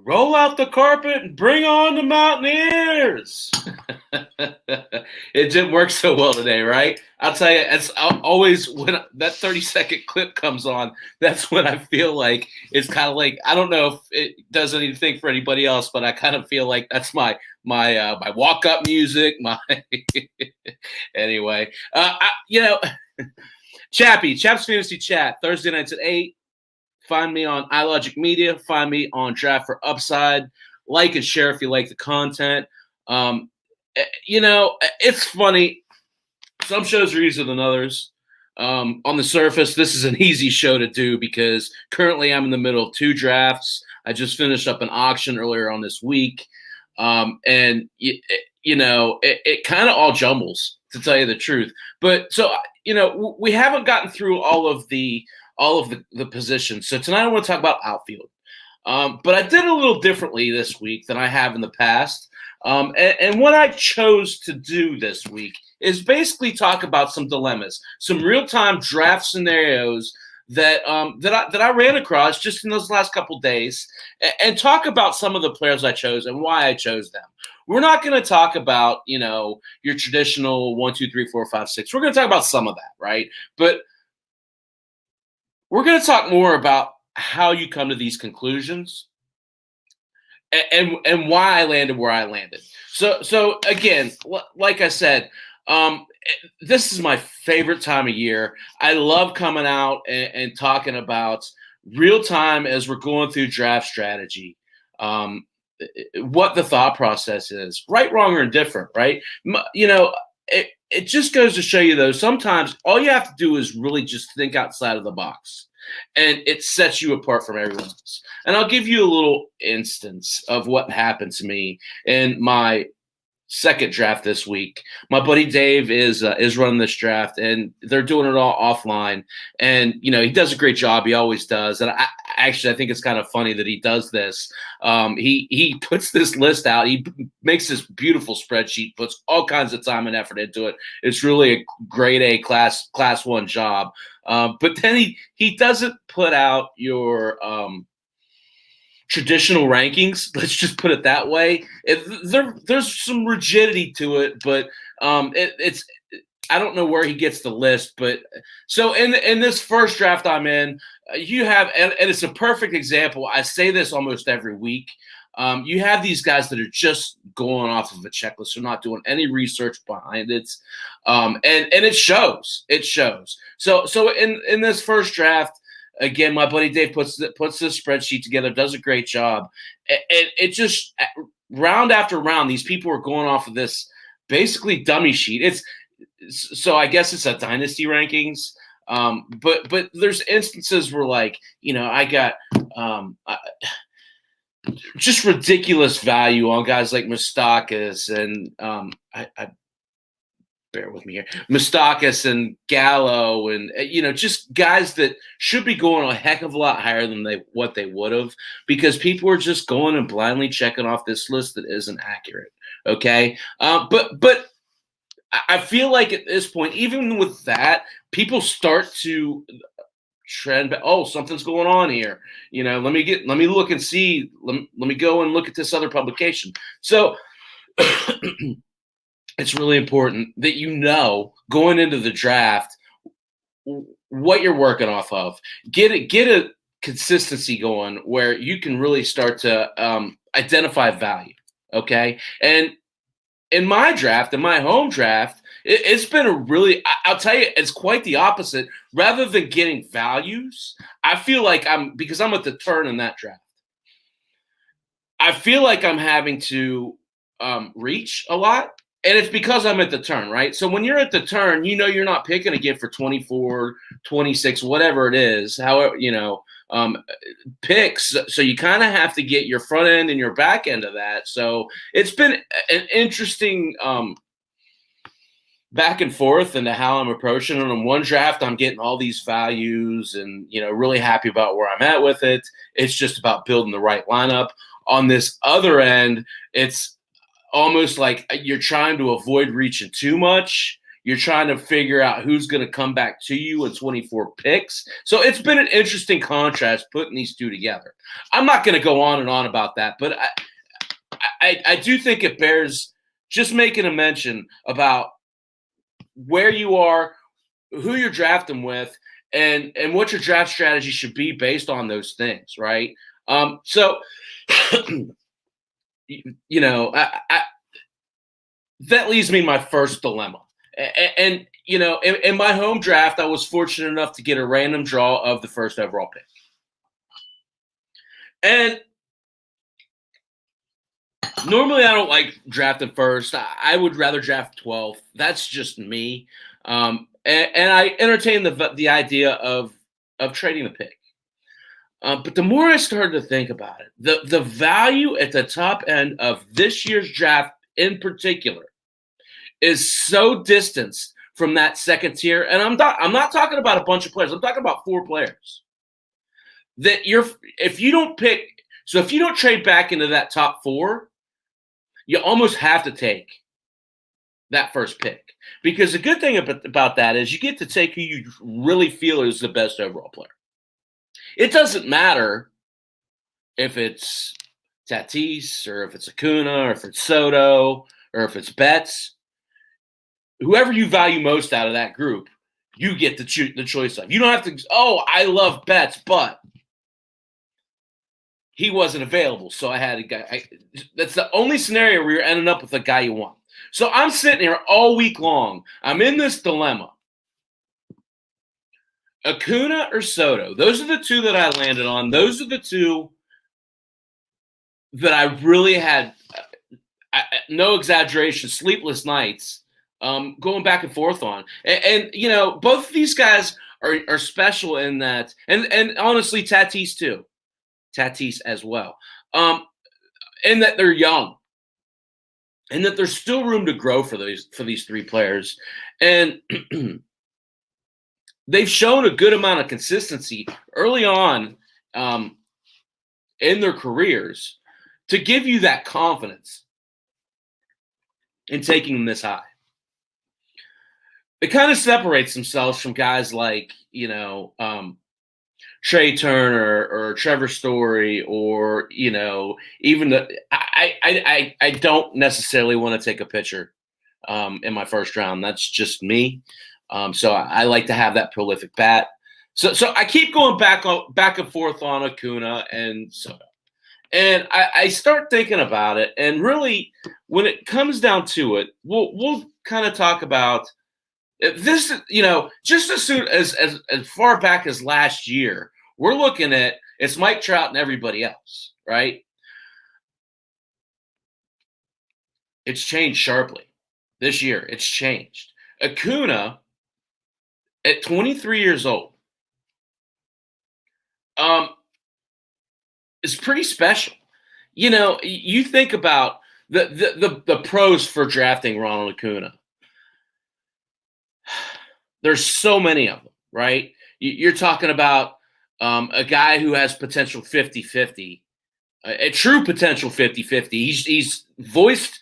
roll out the carpet and bring on the Mountaineers. It didn't work so well today, right? I'll tell you, it's always when that 30-second clip comes on, that's when I feel like it's kind of like, I don't know if it does anything for anybody else, but I kind of feel like that's my walk-up music. Anyway, Chap's Fantasy Chat, Thursday nights at 8. Find me on iLogic Media. Find me on Draft for Upside. Like and share if you like the content. It's funny. Some shows are easier than others. On the surface, this is an easy show to do because currently I'm in the middle of 2 drafts. I just finished up an auction earlier on this week. And it kind of all jumbles, to tell you the truth. But so, we haven't gotten through all of the positions. So tonight I want to talk about outfield. But I did a little differently this week than I have in the past. And what I chose to do this week is basically talk about some dilemmas, some real-time draft scenarios that I ran across just in those last couple days, and talk about some of the players I chose and why I chose them. We're not going to talk about, your traditional 1, 2, 3, 4, 5, 6. We're going to talk about some of that, right? But we're going to talk more about how you come to these conclusions and why I landed where I landed. So again, like I said, this is my favorite time of year. I love coming out and talking about real time as we're going through draft strategy, what the thought process is, right, wrong, or indifferent, right? It just goes to show you, though, sometimes all you have to do is really just think outside of the box, and it sets you apart from everyone else. And I'll give you a little instance of what happened to me in my second draft this week. My buddy Dave is running this draft, and they're doing it all offline. And he does a great job. He always does. And I think it's kind of funny that he does this. He puts this list out. He makes this beautiful spreadsheet, puts all kinds of time and effort into it. It's really a grade A class 1 job. But then he doesn't put out your traditional rankings. Let's just put it that way. There's some rigidity to it, but it's I don't know where he gets the list. But so in this first draft I'm in, you have, and it's a perfect example. I say this almost every week. You have these guys that are just going off of a checklist. They're not doing any research behind it, and it shows. It shows. So in this first draft. Again, my buddy Dave puts this spreadsheet together, does a great job. And it just, round after round, these people are going off of this basically dummy sheet. So I guess it's a dynasty rankings. But there's instances where, like, I got just ridiculous value on guys like Moustakas and I bear with me here, Moustakas and Gallo, and just guys that should be going a heck of a lot higher than what they would have, because people are just going and blindly checking off this list that isn't accurate. Okay, but I feel like at this point, even with that, people start to trend. Oh, something's going on here. Let me look and see. Let me go and look at this other publication. So. It's really important that going into the draft what you're working off of. Get a consistency going where you can really start to identify value. Okay, and in my draft, in my home draft, it's been I'll tell you, it's quite the opposite. Rather than getting values, I feel like because I'm at the turn in that draft, I feel like I'm having to reach a lot. And it's because I'm at the turn, right? So when you're at the turn, you're not picking again for 24, 26, whatever it is, however, picks. So you kind of have to get your front end and your back end of that. So it's been an interesting back and forth into how I'm approaching it. In one draft, I'm getting all these values and, really happy about where I'm at with it. It's just about building the right lineup. On this other end, it's almost like you're trying to avoid reaching too much. You're trying to figure out who's going to come back to you with 24 picks. So it's been an interesting contrast putting these two together. I'm not going to go on and on about that, but I do think it bears just making a mention about where you are, who you're drafting with, and what your draft strategy should be based on those things, right? So, you know, that leaves me my first dilemma. And you know, in my home draft, I was fortunate enough to get a random draw of the first overall pick. And normally I don't like drafting first. I would rather draft 12th. That's just me. And I entertain the idea of trading the pick. But the more I started to think about it, the value at the top end of this year's draft in particular is so distanced from that second tier. And I'm not talking about a bunch of players. I'm talking about 4 players. That if you don't trade back into that top 4, you almost have to take that first pick. Because the good thing about that is you get to take who you really feel is the best overall player. It doesn't matter if it's Tatis or if it's Acuna or if it's Soto or if it's Betts. Whoever you value most out of that group, you get the choice of. You don't have to, I love Betts, but he wasn't available, so I had a guy. That's the only scenario where you're ending up with a guy you want. So I'm sitting here all week long. I'm in this dilemma. Acuna or Soto? Those are the 2 that I landed on. Those are the 2 that I really had, no exaggeration, sleepless nights going back and forth on. And you know, both of these guys are special in that, and honestly, Tatis too. Tatis as well. And that they're young. And that there's still room to grow for these 3 players. And they've shown a good amount of consistency early on in their careers to give you that confidence in taking them this high. It kind of separates themselves from guys like, you know, Trey Turner or Trevor Story, or, you know, even I don't necessarily want to take a pitcher in my first round. That's just me. So I like to have that prolific bat. So I keep going back and forth on Acuna and Soto. And I start thinking about it, and really, when it comes down to it, we'll kind of talk about this. You know, just as soon as far back as last year, we're looking at it's Mike Trout and everybody else, right? It's changed sharply this year. It's changed. Acuna, at 23 years old, is pretty special. You know, you think about the pros for drafting Ronald Acuna. There's so many of them, right? You're talking about a guy who has potential 50-50, a true potential 50-50. He's voiced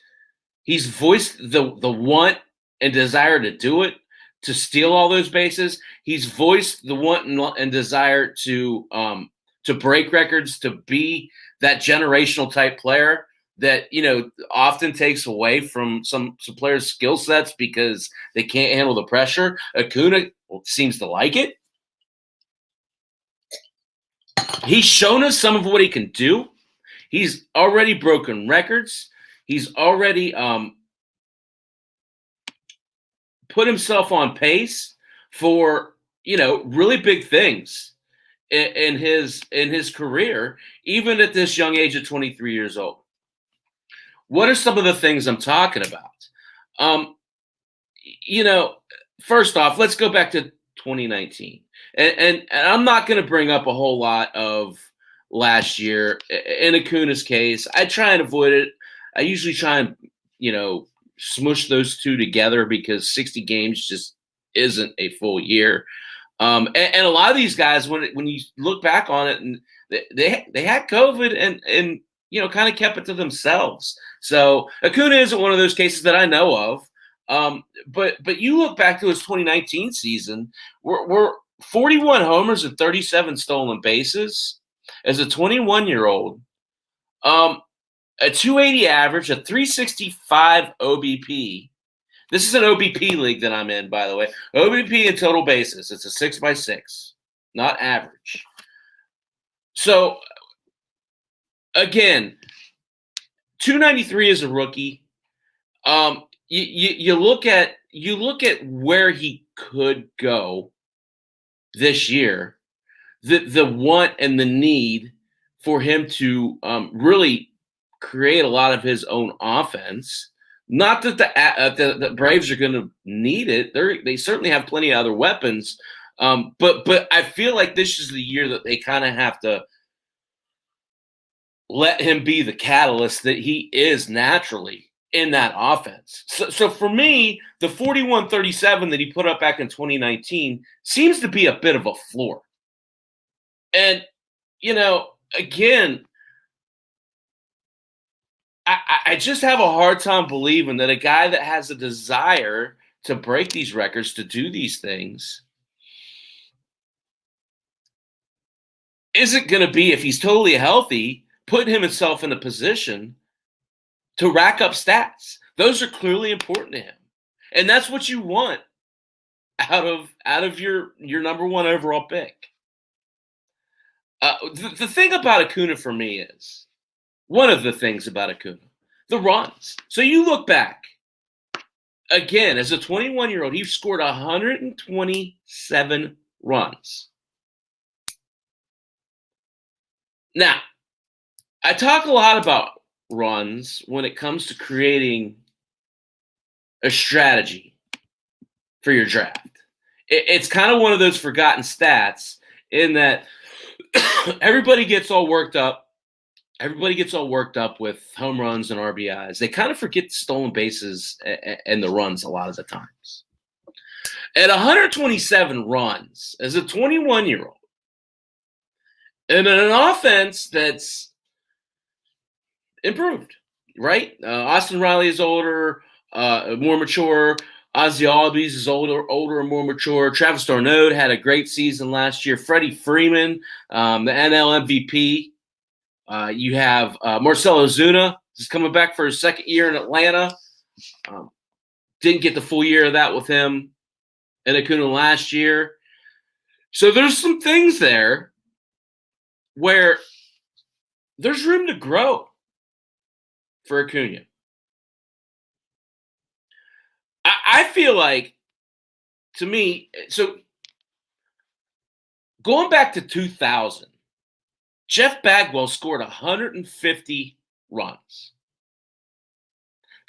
the want and desire to do it, to steal all those bases. He's voiced the want and desire to break records, to be that generational type player that, you know, often takes away from some players' skill sets because they can't handle the pressure. Acuna seems to like it. He's shown us some of what he can do. He's already broken records. He's already put himself on pace for, you know, really big things in his career, even at this young age of 23 years old. What are some of the things I'm talking about? You know, first off, let's go back to 2019. And I'm not going to bring up a whole lot of last year. In Acuna's case, I try and avoid it. I usually try and, you know, smush those two together because 60 games just isn't a full year. And a lot of these guys, when you look back on it, and they had COVID and you know, kind of kept it to themselves. So Acuna isn't one of those cases that I know of. But you look back to his 2019 season, we're 41 homers and 37 stolen bases as a 21-year-old. A 280 average, a 365 OBP. This is an OBP league that I'm in, by the way. OBP in total bases. It's a 6x6, not average. So, again, 293 is a rookie. You look at where he could go this year. The want and the need for him to really create a lot of his own offense. Not that the Braves are going to need it. They certainly have plenty of other weapons. But I feel like this is the year that they kind of have to let him be the catalyst that he is naturally in that offense. So for me, the 41-37 that he put up back in 2019 seems to be a bit of a floor. And, again, I just have a hard time believing that a guy that has a desire to break these records, to do these things, isn't going to be, if he's totally healthy, putting himself in a position to rack up stats. Those are clearly important to him. And that's what you want out of your number one overall pick. The thing about Acuna for me is, one of the things about Acuna, the runs. So you look back, again, as a 21-year-old, he scored 127 runs. Now, I talk a lot about runs when it comes to creating a strategy for your draft. It's kind of one of those forgotten stats in that everybody gets all worked up. Everybody gets all worked up with home runs and RBIs. They kind of forget the stolen bases and the runs a lot of the times. At 127 runs as a 21-year-old, and in an offense that's improved, right? Austin Riley is older, more mature. Ozzie Albies is older and more mature. Travis d'Arnaud had a great season last year. Freddie Freeman, the NL MVP. You have Marcell Ozuna, who's coming back for his second year in Atlanta. Didn't get the full year of that with him and Acuna last year. So there's some things there where there's room to grow for Acuna. I feel like, to me, so going back to 2000, Jeff Bagwell scored 150 runs.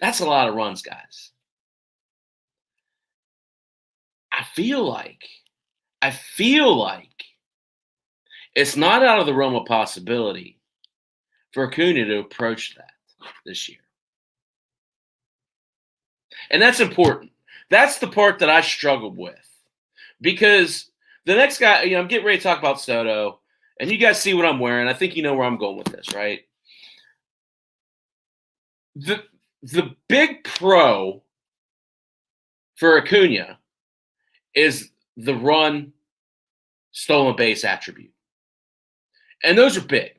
That's a lot of runs, guys. I feel like it's not out of the realm of possibility for Acuna to approach that this year. And that's important. That's the part that I struggled with. Because the next guy, I'm getting ready to talk about Soto, and you guys see what I'm wearing. I think you know where I'm going with this, right? The big pro for Acuna is the run stolen base attribute. And those are big.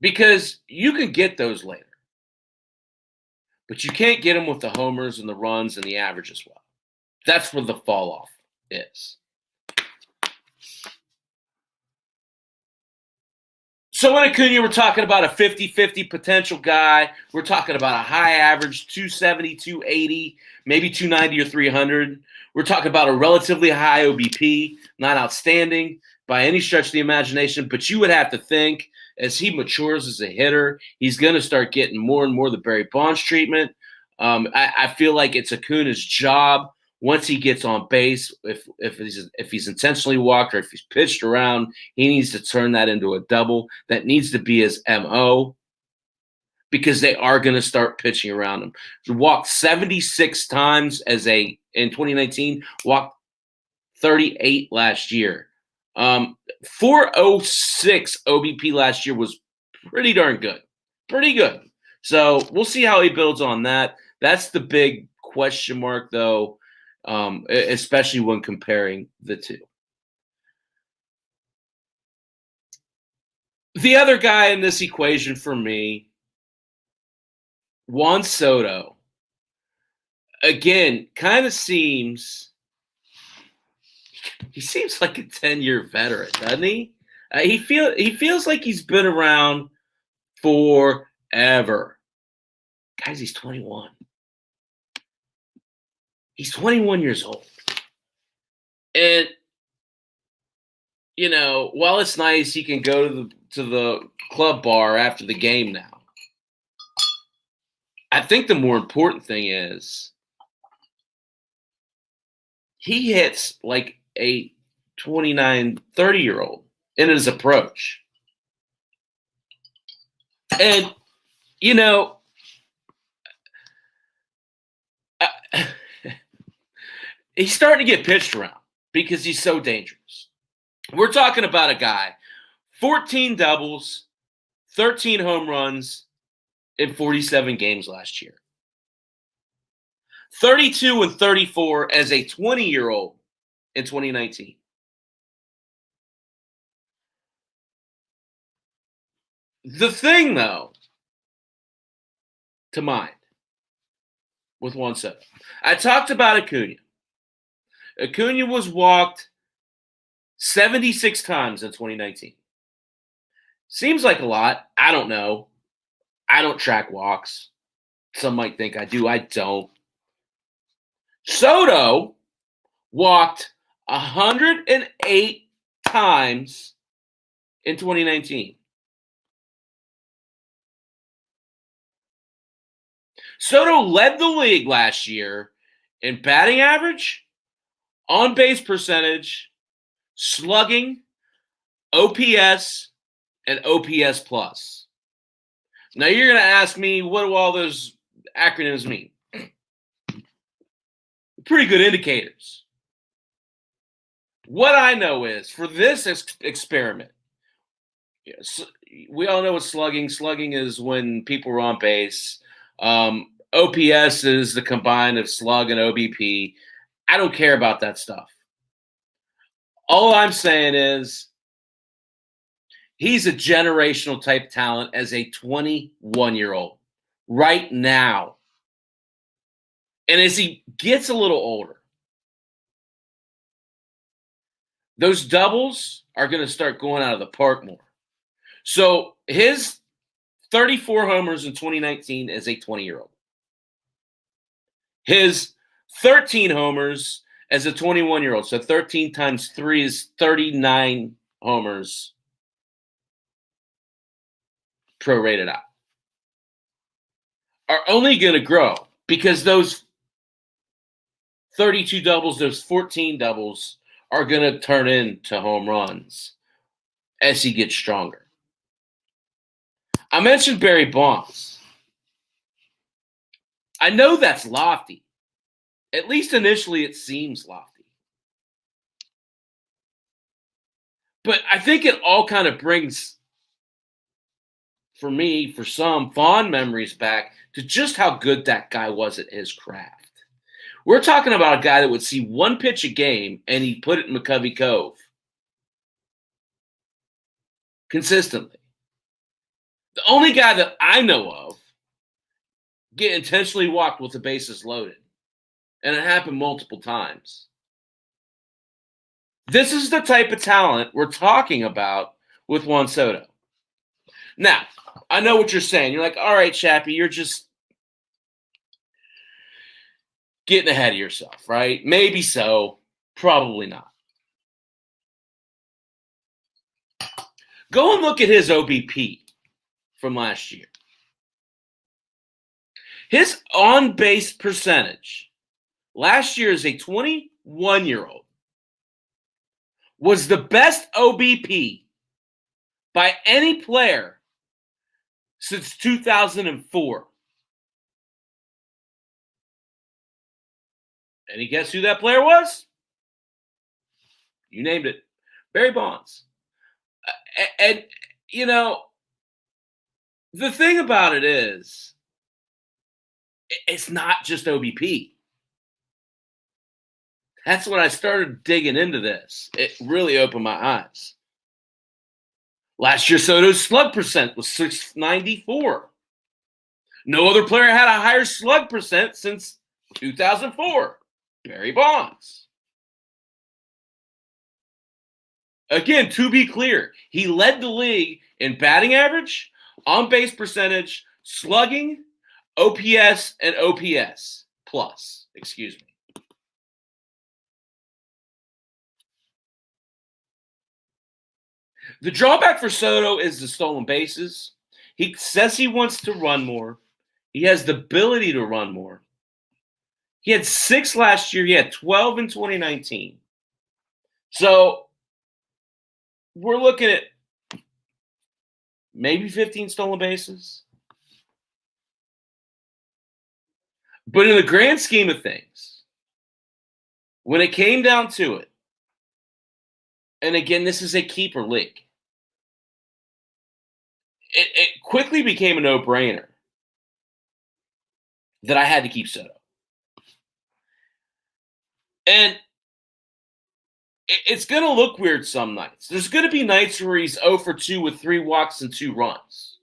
Because you can get those later. But you can't get them with the homers and the runs and the average as well. That's where the fall off is. So in Acuna, we're talking about a 50-50 potential guy. We're talking about a high average, 270, 280, maybe 290 or 300. We're talking about a relatively high OBP, not outstanding by any stretch of the imagination. But you would have to think, as he matures as a hitter, he's going to start getting more and more the Barry Bonds treatment. I feel like it's Acuna's job once he gets on base, if he's intentionally walked or if he's pitched around, he needs to turn that into a double. That needs to be his MO because they are going to start pitching around him. He walked 76 times in 2019, walked 38 last year. 406 OBP last year was pretty darn good. Pretty good. So we'll see how he builds on that. That's the big question mark, though, especially when comparing the two. The other guy in this equation for me, Juan Soto, again, kind of seems like a 10-year veteran, doesn't he? He feels like he's been around forever. Guys, he's 21. He's 21 years old. And while it's nice he can go to the club bar after the game now, I think the more important thing is he hits like a 29, 30-year-old in his approach. And, he's starting to get pitched around because he's so dangerous. We're talking about a guy, 14 doubles, 13 home runs in 47 games last year. 32 and 34 as a 20-year-old in 2019. The thing, though, to mind with Juan Soto, I talked about Acuna. Acuna was walked 76 times in 2019. Seems like a lot. I don't know. I don't track walks. Some might think I do. I don't. Soto walked 108 times in 2019. Soto led the league last year in batting average, on-base percentage, slugging, OPS, and OPS plus. Now you're going to ask me, what do all those acronyms mean? Pretty good indicators. What I know is, for this experiment, we all know what slugging. Slugging is when people are on base. OPS is the combine of slug and OBP. I don't care about that stuff. All I'm saying is he's a generational type talent as a 21-year-old right now. And as he gets a little older, those doubles are going to start going out of the park more. So his 34 homers in 2019 as a 20-year-old. His 13 homers as a 21-year-old. So 13 times 3 is 39 homers prorated out. Are only going to grow because those 32 doubles, those 14 doubles are going to turn into home runs as he gets stronger. I mentioned Barry Bonds. I know that's lofty. At least initially it seems lofty. But I think it all kind of brings, for me, for some, fond memories back to just how good that guy was at his craft. We're talking about a guy that would see one pitch a game and he'd put it in McCovey Cove. Consistently. The only guy that I know of get intentionally walked with the bases loaded. And it happened multiple times. This is the type of talent we're talking about with Juan Soto. Now, I know what you're saying. You're like, all right, Chappie, you're just getting ahead of yourself, right? Maybe so. Probably not. Go and look at his OBP from last year. His on-base percentage last year as a 21-year-old was the best OBP by any player since 2004. Any guess who that player was? You named it. Barry Bonds. And the thing about it is, it's not just OBP. That's when I started digging into this. It really opened my eyes. Last year, Soto's slug percent was 694. No other player had a higher slug percent since 2004. Barry Bonds. Again, to be clear, he led the league in batting average, on-base percentage, slugging, OPS, and OPS plus. Excuse me. The drawback for Soto is the stolen bases. He says he wants to run more. He has the ability to run more. He had 6 last year. He had 12 in 2019. So we're looking at maybe 15 stolen bases. But in the grand scheme of things, when it came down to it, and again, this is a keeper league, it quickly became a no-brainer that I had to keep Soto. And it's going to look weird some nights. There's going to be nights where he's 0 for 2 with 3 walks and 2 runs.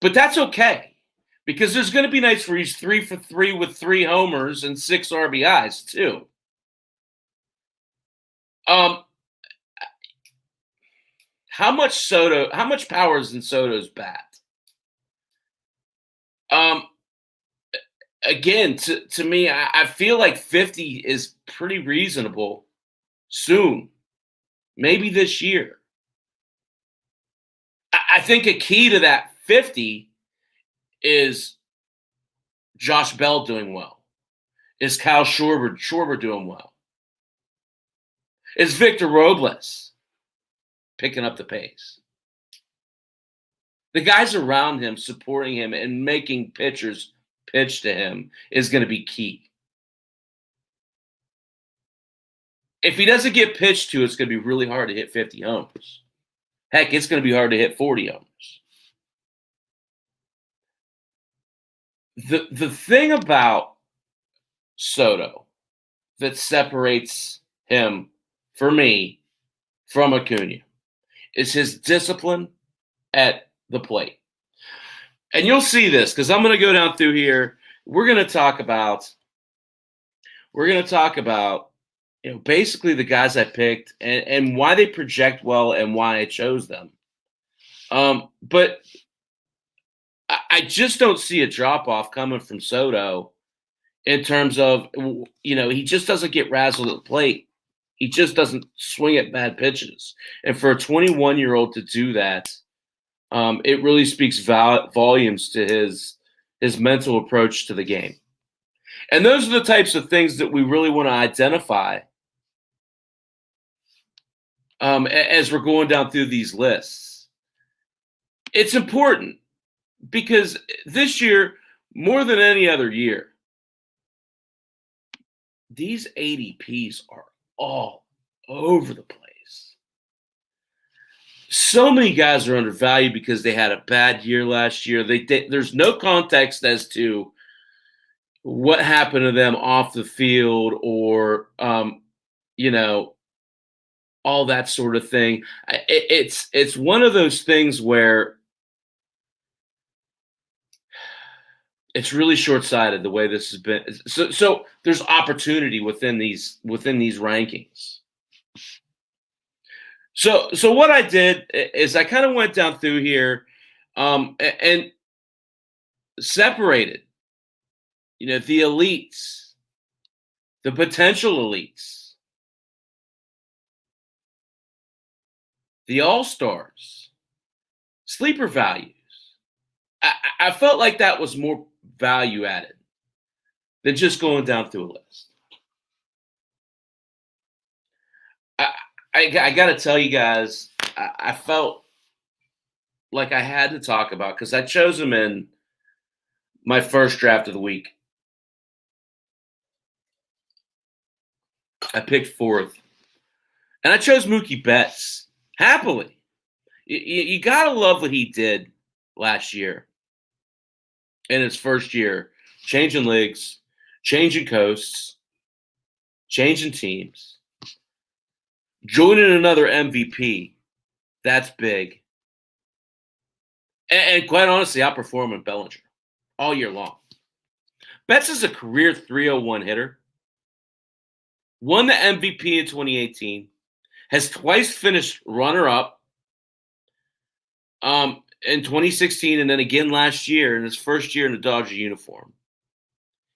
But that's okay, because there's going to be nights where he's 3 for 3 with 3 homers and 6 RBIs too. How much power is in Soto's bat? Again, to me, I feel like 50 is pretty reasonable soon, maybe this year. I think a key to that 50 is Josh Bell doing well. Is Kyle Schwarber doing well? Is Victor Robles picking up the pace? The guys around him supporting him and making pitchers pitch to him is going to be key. If he doesn't get pitched to, it's going to be really hard to hit 50 homers. Heck, it's going to be hard to hit 40 homers. The thing about Soto that separates him, for me, from Acuna is his discipline at the plate. And you'll see this, because I'm going to go down through here. We're going to talk about basically the guys I picked and why they project well and why I chose them. But I just don't see a drop-off coming from Soto in terms of, he just doesn't get razzled at the plate. He just doesn't swing at bad pitches. And for a 21-year-old to do that, it really speaks volumes to his mental approach to the game. And those are the types of things that we really want to identify as we're going down through these lists. It's important because this year, more than any other year, these ADPs are all over the place. So many guys are undervalued because they had a bad year last year. There's no context as to what happened to them off the field or, all that sort of thing. It's one of those things where it's really short-sighted the way this has been. So there's opportunity within these rankings. So what I did is I kind of went down through here and separated, the elites, the potential elites, the all-stars, sleeper values. I felt like that was more value added than just going down through a list. I got to tell you guys, I felt like I had to talk about, because I chose him in my first draft of the week. I picked 4th. And I chose Mookie Betts happily. You got to love what he did last year in his first year, changing leagues, changing coasts. changing teams, joining another MVP. That's big. And quite honestly, outperforming Bellinger all year long. Betts is a career 301 hitter. Won the MVP in 2018. Has twice finished runner-up in 2016 and then again last year in his first year in the Dodger uniform.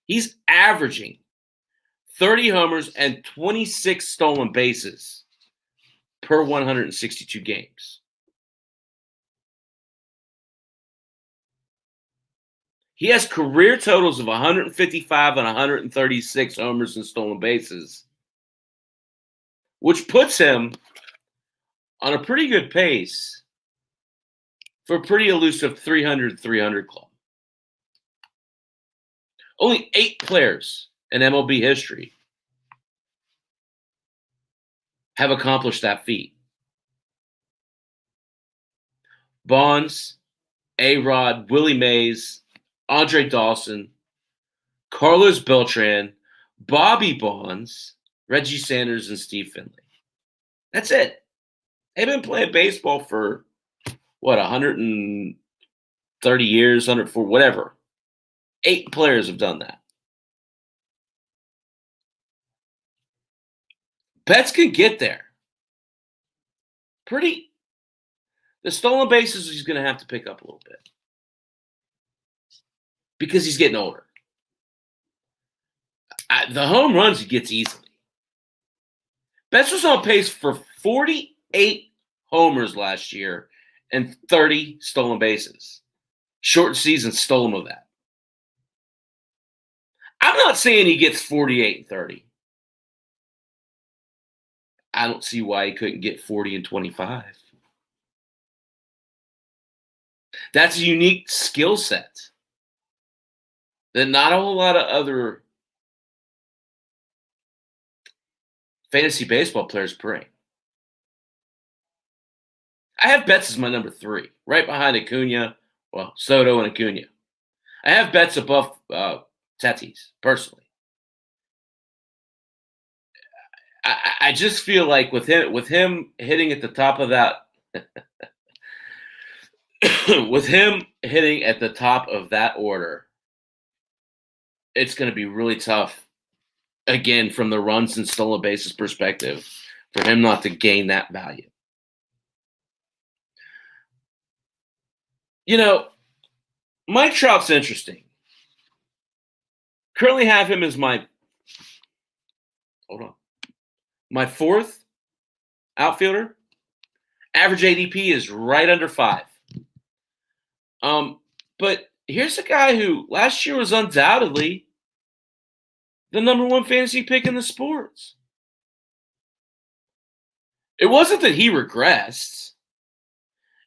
He's averaging 30 homers and 26 stolen bases per 162 games. He has career totals of 155 and 136 homers and stolen bases, which puts him on a pretty good pace for a pretty elusive 300 club. Only 8 players in MLB history have accomplished that feat. Bonds, A-Rod, Willie Mays, Andre Dawson, Carlos Beltran, Bobby Bonds, Reggie Sanders, and Steve Finley. That's it. They've been playing baseball for, 130 years, 104, whatever. 8 players have done that. Betts can get there. The stolen bases he's going to have to pick up a little bit because he's getting older. The home runs he gets easily. Betts was on pace for 48 homers last year and 30 stolen bases. Short season stole him of that. I'm not saying he gets 48 and 30. I don't see why he couldn't get 40 and 25. That's a unique skill set that not a whole lot of other fantasy baseball players bring. I have Betts as my number 3, right behind Acuna, Soto and Acuna. I have Betts above Tatis, personally. I just feel like with him hitting at the top of that, with him hitting at the top of that order, it's going to be really tough, again, from the runs and stolen bases perspective, for him not to gain that value. Mike Trout's interesting. Currently have him as my 4th outfielder. Average ADP is right under 5. But here's a guy who last year was undoubtedly the number 1 fantasy pick in the sports. It wasn't that he regressed.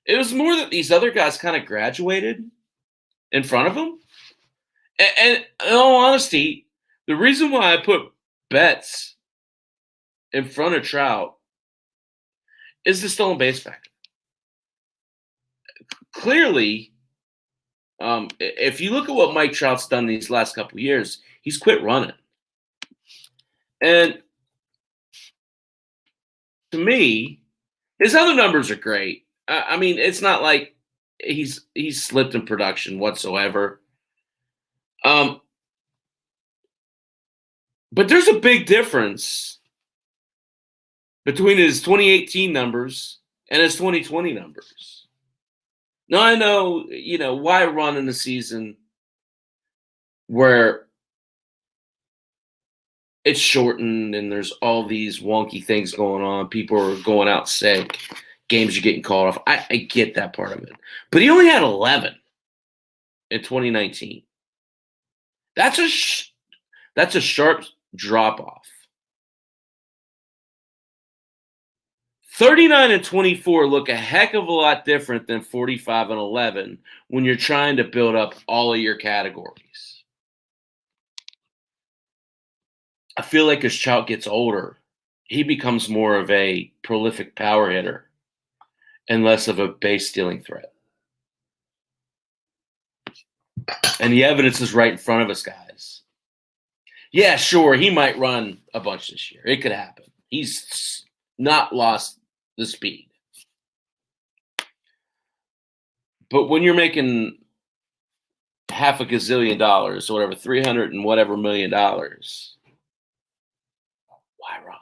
It was more that these other guys kind of graduated in front of him. And in all honesty, the reason why I put Betts in front of Trout is the stolen base factor. Clearly, if you look at what Mike Trout's done these last couple of years, he's quit running. And to me, his other numbers are great. I mean, it's not like he's slipped in production whatsoever. But there's a big difference between his 2018 numbers and his 2020 numbers. Now, I know, why run in a season where it's shortened and there's all these wonky things going on. People are going out sick. Games are getting called off. I get that part of it. But he only had 11 in 2019. That's a sharp drop-off. 39 and 24 look a heck of a lot different than 45 and 11 when you're trying to build up all of your categories. I feel like as Trout gets older, he becomes more of a prolific power hitter and less of a base stealing threat. And the evidence is right in front of us, guys. Yeah, sure, he might run a bunch this year. It could happen. He's not lost the speed. But when you're making half a gazillion dollars or whatever, 300 and whatever million dollars, why run?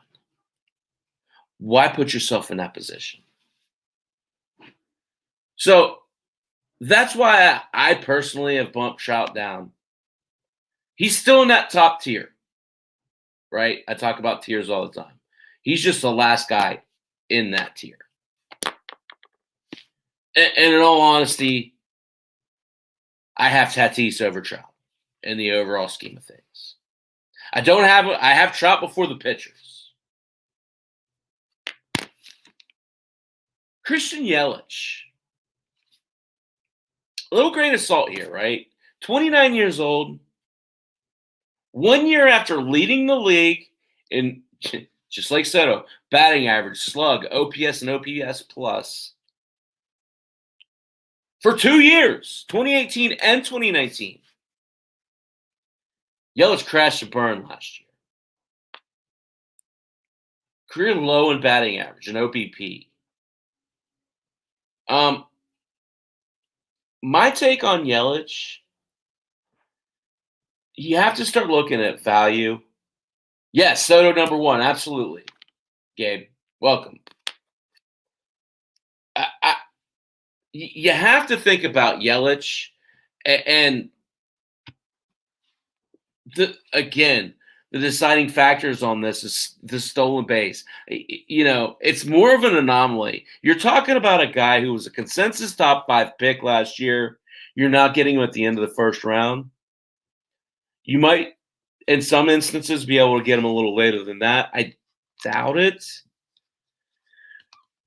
Why put yourself in that position? So that's why I personally have bumped Trout down. He's still in that top tier, right? I talk about tiers all the time. He's just the last guy in that tier. And in all honesty, I have Tatis over Trout in the overall scheme of things. I have Trout before the pitchers. Christian Yelich. A little grain of salt here, right? 29 years old. 1 year after leading the league in, just like Soto, batting average, slug, OPS, and OPS plus. For 2 years, 2018 and 2019. Yelich crashed and burned last year. Career low in batting average, an OBP. My take on Yelich, you have to start looking at value. Yes, Soto number one, absolutely. Gabe, welcome. You have to think about Yelich and the deciding factors on this is the stolen base. It's more of an anomaly. You're talking about a guy who was a consensus top 5 pick last year. You're not getting him at the end of the first round. You might, in some instances, be able to get him a little later than that. I doubt it.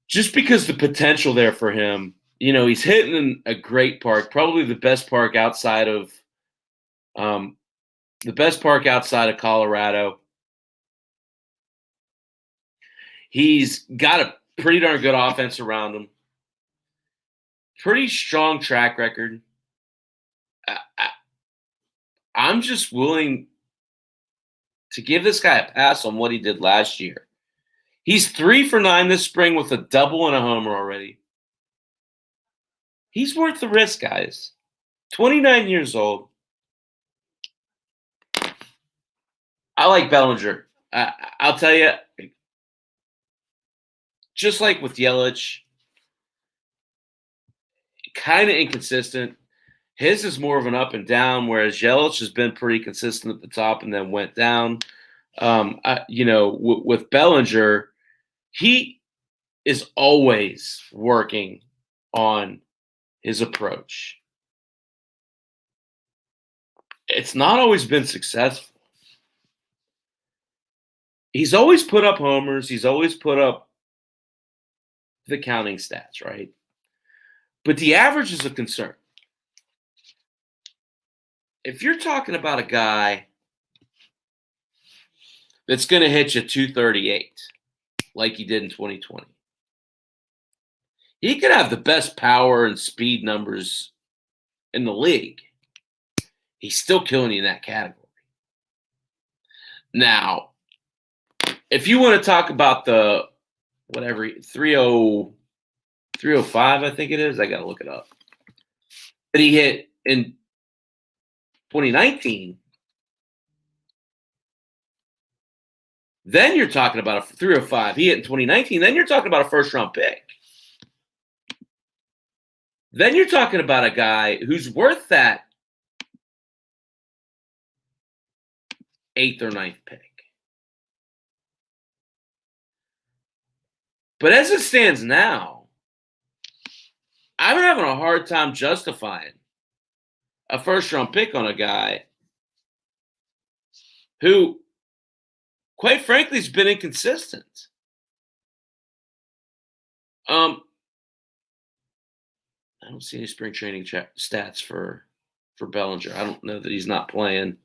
Just because the potential there for him, he's hitting in a great park, probably the best park outside of Colorado. He's got a pretty darn good offense around him. Pretty strong track record. I'm just willing to give this guy a pass on what he did last year. He's 3 for 9 this spring with a double and a homer already. He's worth the risk, guys. 29 years old. I like Bellinger. I'll tell you, just like with Yelich, kind of inconsistent. His is more of an up and down, whereas Yelich has been pretty consistent at the top and then went down. With Bellinger, he is always working on his approach. It's not always been successful. He's always put up homers. He's always put up the counting stats, right? But the average is a concern. If you're talking about a guy that's going to hit you 238 like he did in 2020, he could have the best power and speed numbers in the league. He's still killing you in that category. Now, if you want to talk about the 305, I think it is. I got to look it up. That he hit in 2019, then you're talking about a 305. He hit in 2019. Then you're talking about a first-round pick. Then you're talking about a guy who's worth that 8th or 9th pick. But as it stands now, I'm having a hard time justifying a first-round pick on a guy who, quite frankly, has been inconsistent. I don't see any spring training stats for Bellinger. I don't know that he's not playing.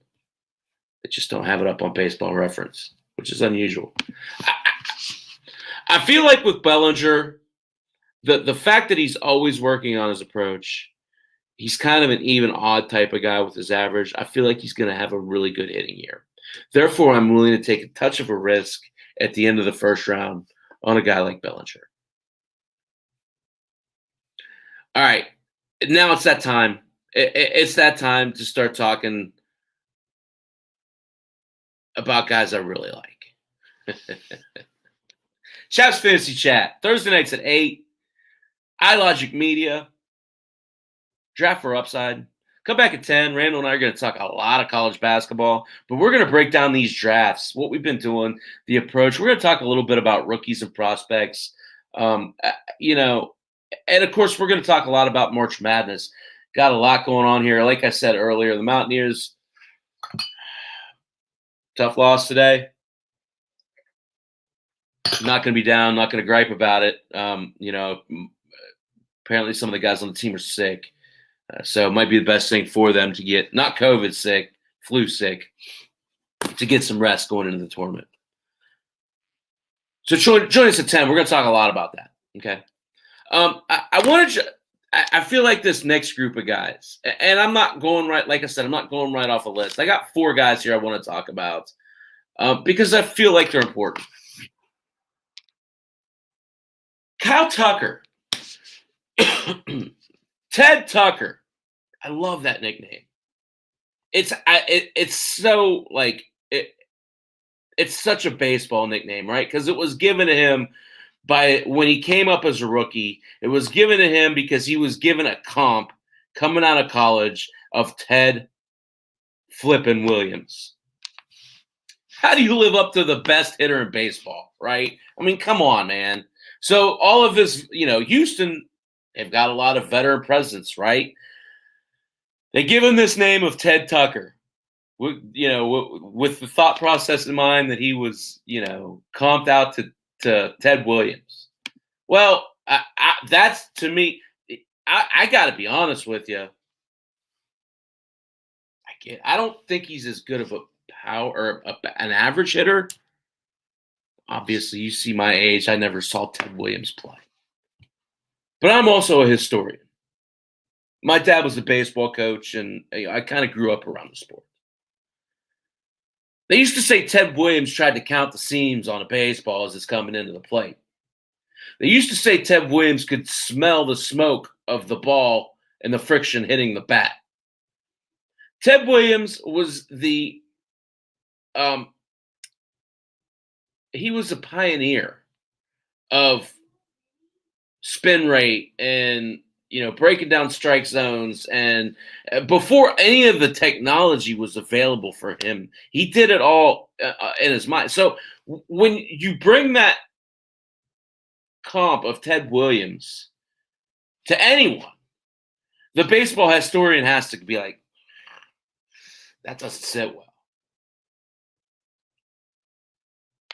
I just don't have it up on Baseball Reference, which is unusual. I feel like with Bellinger, the fact that he's always working on his approach, he's kind of an even odd type of guy with his average. I feel like he's going to have a really good hitting year. Therefore, I'm willing to take a touch of a risk at the end of the first round on a guy like Bellinger. All right. Now it's that time. It's that time to start talking about guys I really like. Chap's Fantasy Chat. Thursday nights at 8. iLogic Media. Draft for Upside. Come back at 10. Randall and I are going to talk a lot of college basketball, but we're going to break down these drafts, what we've been doing, the approach. We're going to talk a little bit about rookies and prospects. And of course, we're going to talk a lot about March Madness. Got a lot going on here. Like I said earlier, the Mountaineers, tough loss today. Not going to be down, not going to gripe about it. Apparently some of the guys on the team are sick. So it might be the best thing for them to get, not COVID sick, flu sick, to get some rest going into the tournament. So join us at 10. We're going to talk a lot about that, okay? I feel like this next group of guys, and I'm not going right, like I said, I'm not going right off a list. I got 4 guys here I want to talk about because I feel like they're important. Kyle Tucker. Ted Tucker. I love that nickname. It's so like it's such a baseball nickname, right? Because it was given to him by when he came up as a rookie. It was given to him because he was given a comp coming out of college of Ted Flippin' Williams. How do you live up to the best hitter in baseball, right? I mean, come on, man. So all of this, Houston, they've got a lot of veteran presence, right? They give him this name of Ted Tucker, with the thought process in mind that he was, comped out to Ted Williams. Well, that's, to me, I got to be honest with you. I don't think he's as good of a power or an average hitter. Obviously, you see my age. I never saw Ted Williams play. But I'm also a historian. My dad was a baseball coach, and I kind of grew up around the sport. They used to say Ted Williams tried to count the seams on a baseball as it's coming into the plate. They used to say Ted Williams could smell the smoke of the ball and the friction hitting the bat. Ted Williams was he was a pioneer of spin rate and, breaking down strike zones. And before any of the technology was available for him, he did it all in his mind. So when you bring that comp of Ted Williams to anyone, the baseball historian has to be like, that doesn't sit well.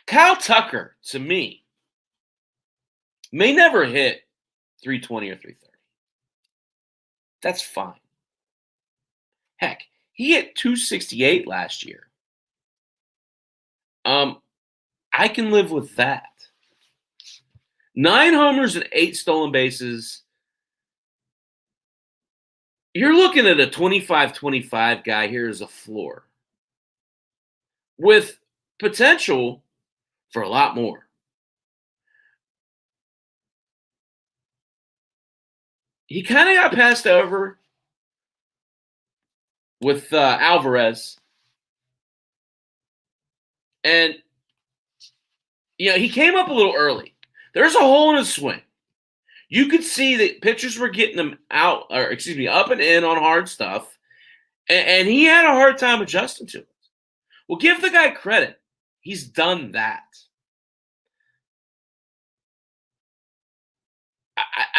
Kyle Tucker, to me, may never hit 320 or 330. That's fine. Heck, he hit 268 last year. I can live with that. 9 homers and 8 stolen bases. You're looking at a 25-25 guy here as a floor with potential for a lot more. He kind of got passed over with Alvarez. And, he came up a little early. There's a hole in his swing. You could see that pitchers were getting him up and in on hard stuff. And he had a hard time adjusting to it. Well, give the guy credit. He's done that.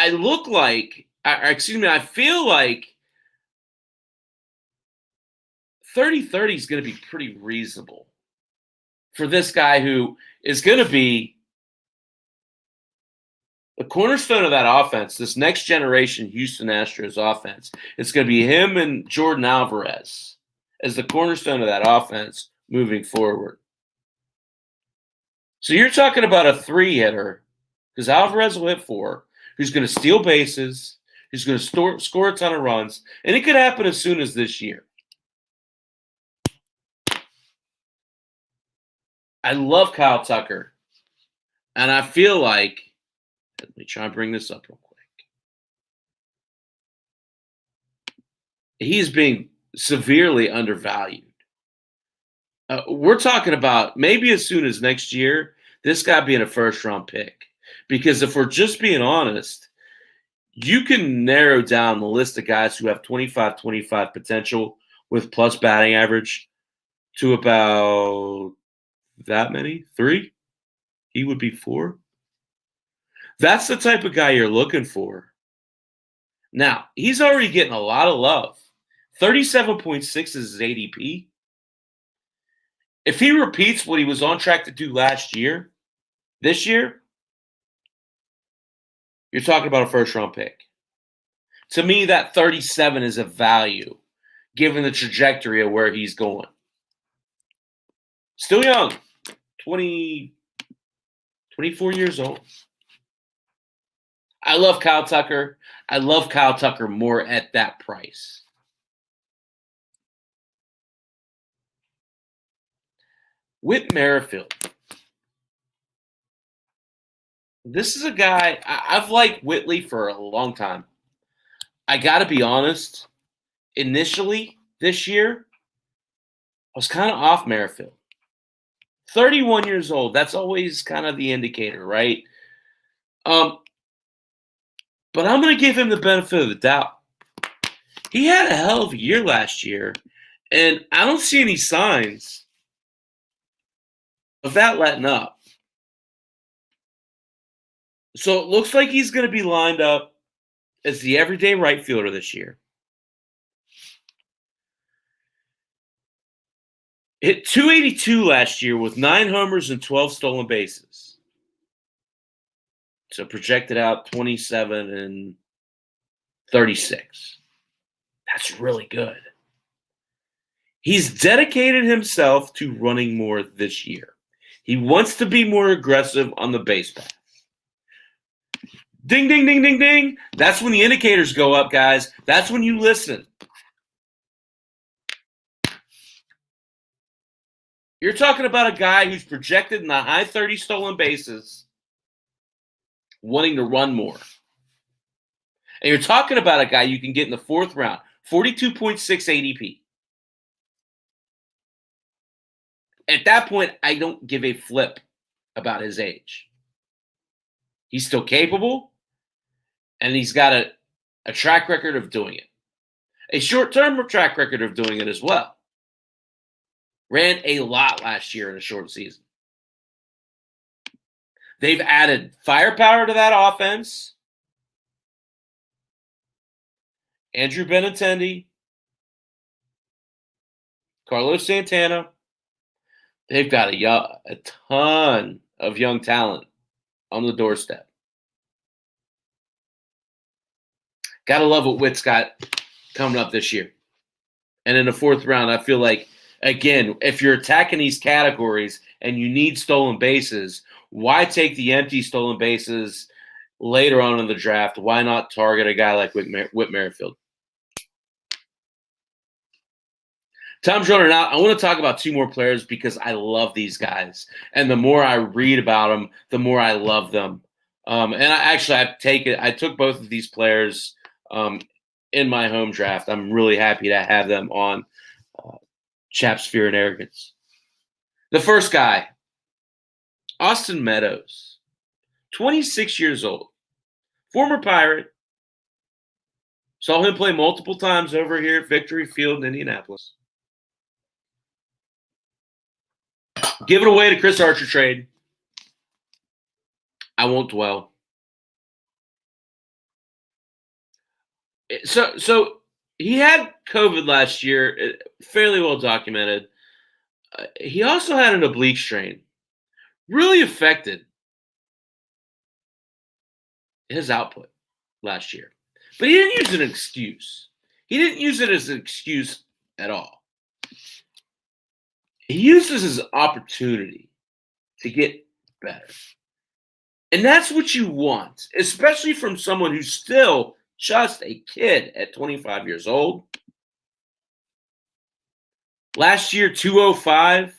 I feel like 30-30 is going to be pretty reasonable for this guy who is going to be the cornerstone of that offense, this next generation Houston Astros offense. It's going to be him and Jordan Alvarez as the cornerstone of that offense moving forward. So you're talking about a 3-hitter, because Alvarez will hit 4, who's going to steal bases, who's going to score a ton of runs, and it could happen as soon as this year. I love Kyle Tucker. And I feel like, let me try and bring this up real quick. He's being severely undervalued. We're talking about maybe as soon as next year, this guy being a first-round pick. Because if we're just being honest, you can narrow down the list of guys who have 25-25 potential with plus batting average to about that many? 3? He would be 4. That's the type of guy you're looking for. Now, he's already getting a lot of love. 37.6 is his ADP. If he repeats what he was on track to do last year, this year, you're talking about a first-round pick. To me, that 37 is a value, given the trajectory of where he's going. Still young, 24 years old. I love Kyle Tucker. I love Kyle Tucker more at that price. Whit Merrifield. This is a guy, I've liked Whitley for a long time. I got to be honest, initially this year, I was kind of off Merrifield. 31 years old, that's always kind of the indicator, right? But I'm going to give him the benefit of the doubt. He had a hell of a year last year, and I don't see any signs of that letting up. So it looks like he's going to be lined up as the everyday right fielder this year. Hit 282 last year with 9 homers and 12 stolen bases. So projected out 27 and 36. That's really good. He's dedicated himself to running more this year. He wants to be more aggressive on the base path. Ding, ding, ding, ding, ding. That's when the indicators go up, guys. That's when you listen. You're talking about a guy who's projected in the high 30 stolen bases, wanting to run more. And you're talking about a guy you can get in the 4th round, 42.6 ADP. At that point, I don't give a flip about his age. He's still capable, and he's got a track record of doing it. A short-term track record of doing it as well. Ran a lot last year in a short season. They've added firepower to that offense. Andrew Benintendi, Carlos Santana. They've got a ton of young talent on the doorstep. Gotta love what Witt's got coming up this year. And in the 4th round, I feel like, again, if you're attacking these categories and you need stolen bases, why take the empty stolen bases later on in the draft? Why not target a guy like Whit Merrifield? Time's running out. I want to talk about 2 more players because I love these guys. And the more I read about them, the more I love them. And I took both of these players in my home draft. I'm really happy to have them on Chap's Fear and Arrogance. The first guy, Austin Meadows, 26 years old, former Pirate. Saw him play multiple times over here at Victory Field in Indianapolis. Give it away to Chris Archer trade. I won't dwell. So he had COVID last year, fairly well documented. He also had an oblique strain. Really affected his output last year. But he didn't use it as an excuse. He didn't use it as an excuse at all. He used this as an opportunity to get better. And that's what you want, especially from someone who's still just a kid at 25 years old. Last year, 205,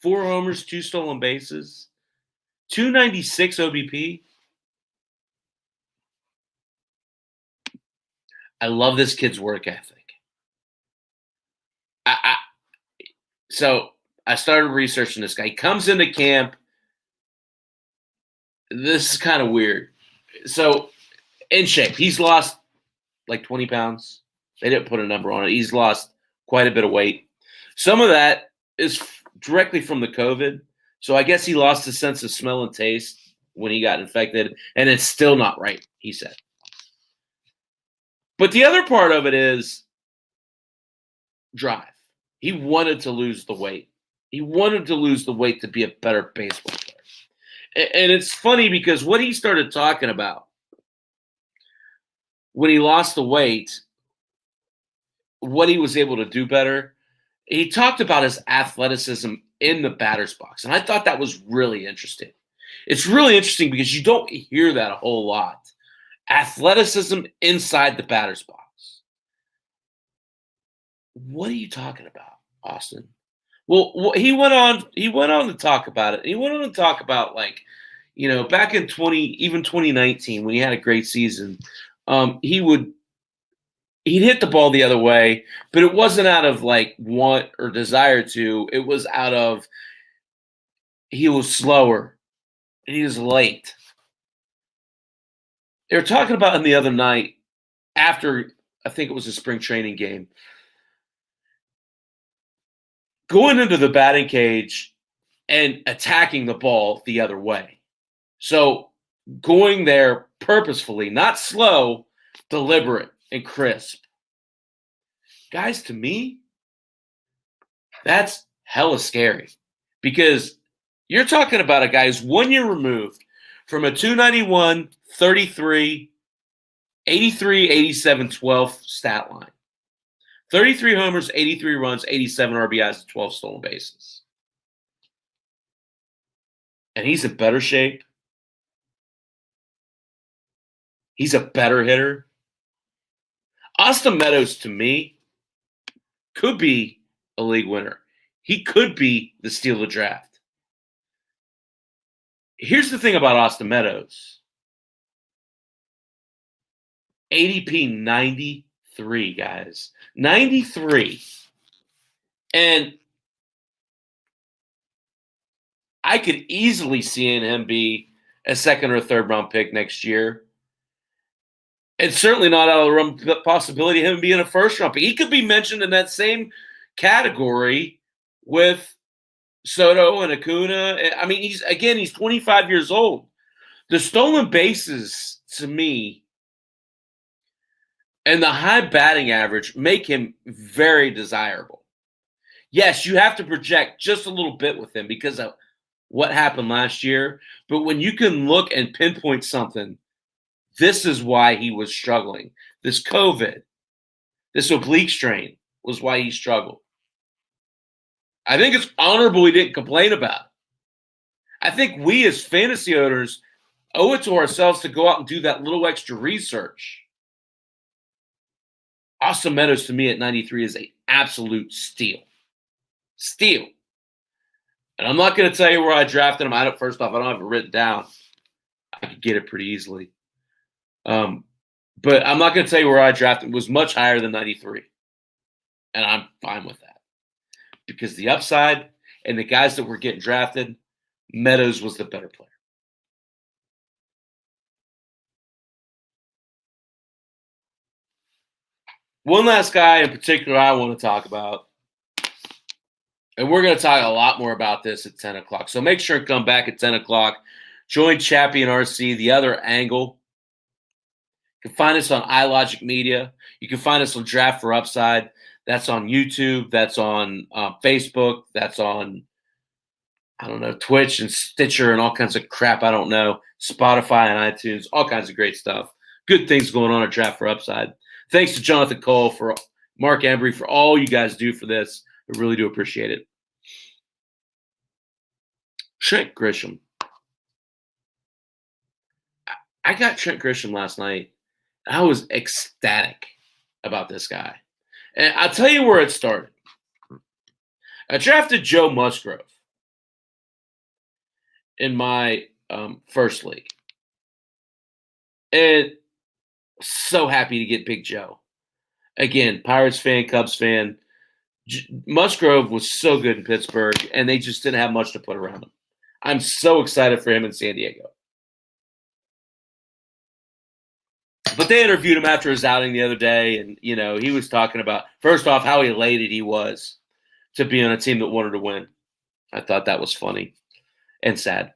4 homers, 2 stolen bases, 296 OBP. I love this kid's work ethic. So I started researching this guy. He comes into camp. This is kind of weird. So in shape, he's lost like 20 pounds. They didn't put a number on it. He's lost quite a bit of weight. Some of that is directly from the COVID. So I guess he lost his sense of smell and taste when he got infected, and it's still not right, he said. But the other part of it is drive. He wanted to lose the weight. He wanted to lose the weight to be a better baseball player. And it's funny because what he started talking about when he lost the weight, what he was able to do better, he talked about his athleticism in the batter's box. And I thought that was really interesting. It's really interesting because you don't hear that a whole lot. Athleticism inside the batter's box. What are you talking about, Austin? Well, he went on to talk about it. He went on to talk about, like, back in 2019 when he had a great season, he'd hit the ball the other way, but it wasn't out of like want or desire to. It was out of he was slower and he was late. They were talking about him the other night after, I think it was a spring training game, going into the batting cage and attacking the ball the other way. So going there purposefully, not slow, deliberate and crisp. Guys, to me, that's hella scary because you're talking about a guy who's 1 year removed from a 291, 33, 83, 87, 12 stat line. 33 homers, 83 runs, 87 RBIs, and 12 stolen bases. And he's in better shape. He's a better hitter. Austin Meadows, to me, could be a league winner. He could be the steal of the draft. Here's the thing about Austin Meadows. ADP 93, guys. 93. And I could easily see him be a second or third round pick next year. It's certainly not out of the realm of possibility of him being a first round pick. He could be mentioned in that same category with Soto and Acuna. I mean, he's 25 years old. The stolen bases, to me, and the high batting average make him very desirable. Yes, you have to project just a little bit with him because of what happened last year. But when you can look and pinpoint something, this is why he was struggling. This COVID, this oblique strain was why he struggled. I think it's honorable he didn't complain about it. I think we as fantasy owners owe it to ourselves to go out and do that little extra research. Austin Meadows, to me, at 93 is an absolute steal. Steal. And I'm not going to tell you where I drafted him. First off, I don't have it written down. I could get it pretty easily. But I'm not going to tell you where I drafted him. It was much higher than 93. And I'm fine with that. Because the upside and the guys that were getting drafted, Meadows was the better player. One last guy in particular I want to talk about, and we're going to talk a lot more about this at 10 o'clock. So make sure and come back at 10 o'clock. Join Chappie and RC, The Other Angle. You can find us on iLogic Media. You can find us on Draft for Upside. That's on YouTube. That's on Facebook. That's on, Twitch and Stitcher and all kinds of crap. I don't know. Spotify and iTunes. All kinds of great stuff. Good things going on at Draft for Upside. Thanks to Jonathan Cole, for Mark Embry, for all you guys do for this. I really do appreciate it. Trent Grisham. I got Trent Grisham last night. I was ecstatic about this guy. And I'll tell you where it started. I drafted Joe Musgrove. in my first league. And so happy to get Big Joe. Again, Pirates fan, Cubs fan. Musgrove was so good in Pittsburgh, and they just didn't have much to put around him. I'm so excited for him in San Diego. But they interviewed him after his outing the other day, and, he was talking about, first off, how elated he was to be on a team that wanted to win. I thought that was funny and sad.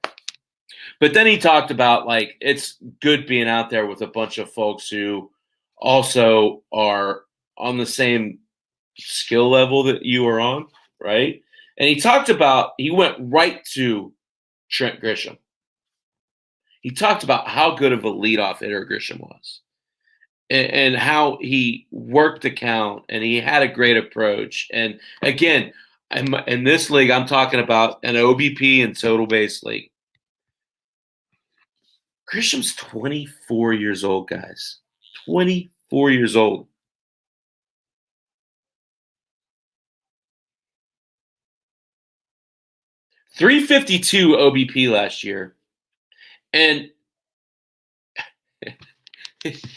But then he talked about, it's good being out there with a bunch of folks who also are on the same skill level that you are on, right? And he talked about, he went right to Trent Grisham. He talked about how good of a leadoff hitter Grisham was and how he worked the count and he had a great approach. And again, in this league, I'm talking about an OBP and total base league. Grisham's 24 years old, guys. 24 years old. .352 OBP last year. And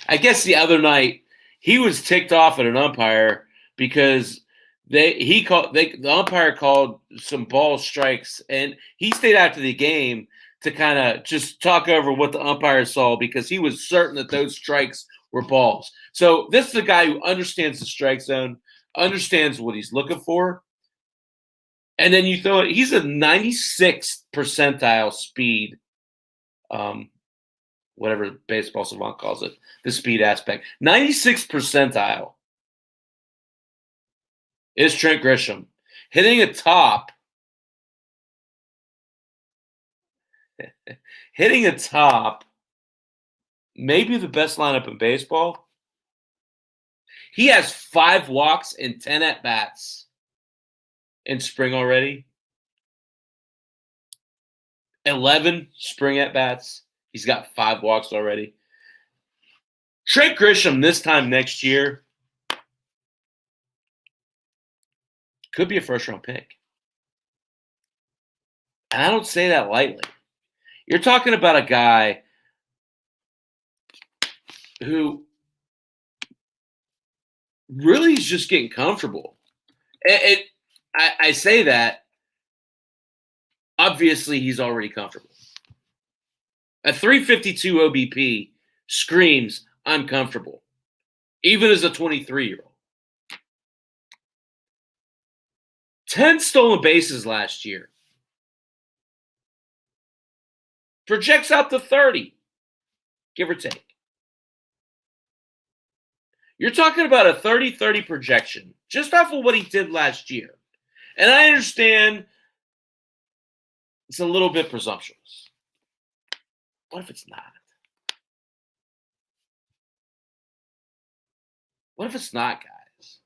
I guess the other night he was ticked off at an umpire because the umpire called some ball strikes, and he stayed after the game to kind of just talk over what the umpire saw because he was certain that those strikes were balls. So this is a guy who understands the strike zone, understands what he's looking for. And then you throw it, he's a 96th percentile speed, whatever baseball savant calls it, the speed aspect. 96th percentile is Trent Grisham. Hitting a top, maybe the best lineup in baseball. He has 5 walks and 10 at-bats in spring already. 11 spring at-bats. He's got 5 walks already. Trent Grisham this time next year could be a first-round pick. And I don't say that lightly. You're talking about a guy who really is just getting comfortable. I say that, obviously he's already comfortable. A .352 OBP screams, I'm comfortable, even as a 23-year-old. 10 stolen bases last year. Projects out to 30, give or take. You're talking about a 30-30 projection just off of what he did last year. And I understand it's a little bit presumptuous. What if it's not? What if it's not, guys?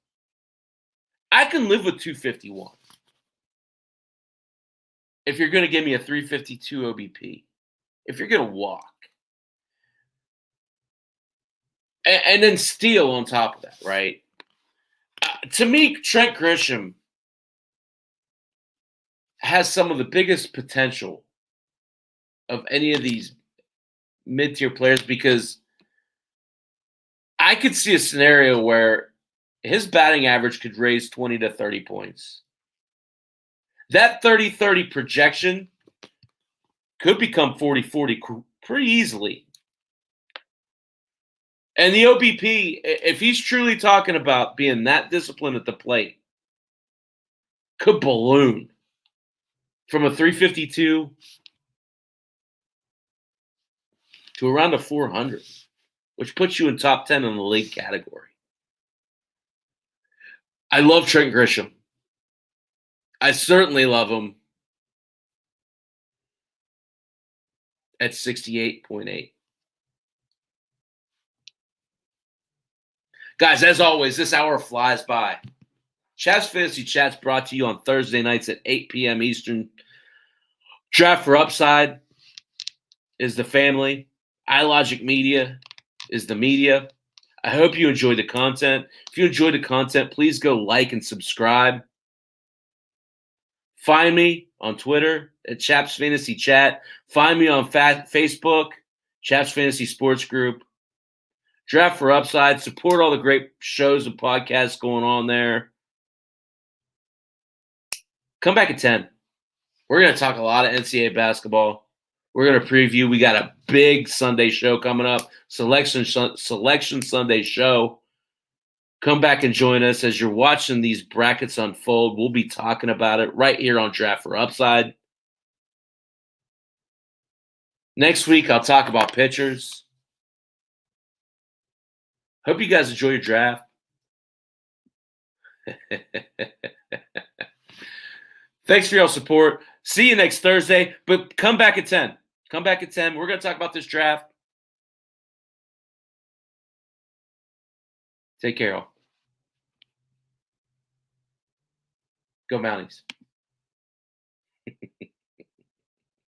I can live with 251 if you're going to give me a .352 OBP. If you're going to walk. And then steal on top of that, right? To me, Trent Grisham has some of the biggest potential of any of these mid-tier players because I could see a scenario where his batting average could raise 20 to 30 points. That 30-30 projection could become 40-40 pretty easily. And the OBP, if he's truly talking about being that disciplined at the plate, could balloon from a .352 to around a 400, which puts you in top 10 in the league category. I love Trent Grisham. I certainly love him at 68.8. Guys, as always, this hour flies by. Chap's Fantasy Chat's brought to you on Thursday nights at 8 p.m. Eastern. Draft for Upside is the family. iLogic Media is the media. I hope you enjoyed the content. If you enjoyed the content, please go like and subscribe. Find me on Twitter at Chap's Fantasy Chat. Find me on Facebook, Chap's Fantasy Sports Group. Draft for Upside. Support all the great shows and podcasts going on there. Come back at 10. We're going to talk a lot of NCAA basketball. We're going to preview. We got a big Sunday show coming up, Selection Sunday show. Come back and join us as you're watching these brackets unfold. We'll be talking about it right here on Draft for Upside. Next week, I'll talk about pitchers. Hope you guys enjoy your draft. Thanks for your support. See you next Thursday, but come back at 10. Come back at 10. We're going to talk about this draft. Take care, all. Go Mounties.